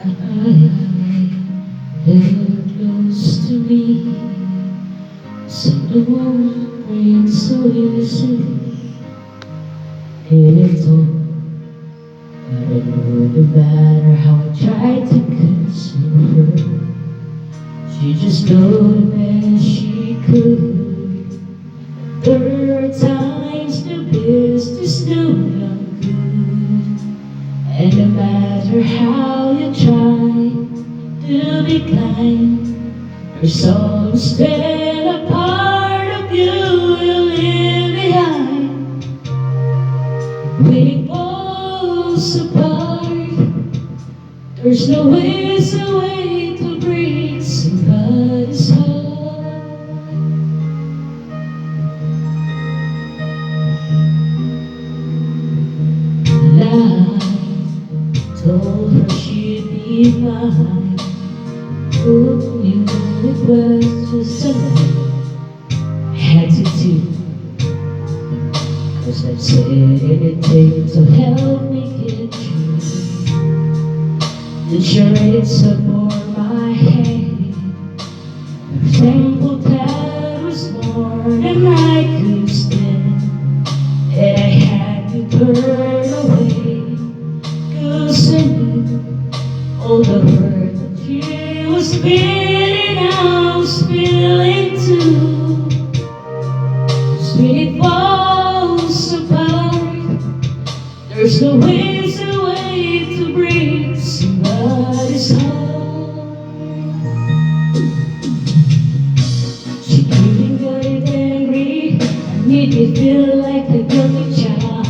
Held close to me, so the warmth brings so easily. And it's all, but it wouldn't matter how I tried to console her. She just told me she could. There are times the business no longer good, and no matter how you try to be kind, there's always still a part of you you leave behind. When it falls apart, there's no easy way to break somebody's heart. I told her she'd be fine. Who knew it was just a lie? Had to do, 'cause I've said anything to help me get through. The charades upon my head, I'm thankful that was more than I could stand, and I had to turn away, 'cause I knew all the hurt that she was feeling, I was feeling too. So when it falls apart, there's no easy way to break somebody's heart. She even got it angry and made me feel like a guilty child.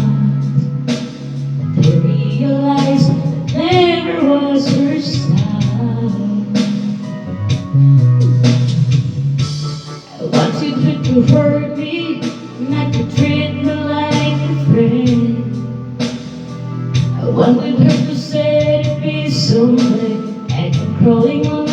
They realized that never was her style. I wanted her to hurt me, not to treat me like a friend. I wanted her to set a peace away and crawling on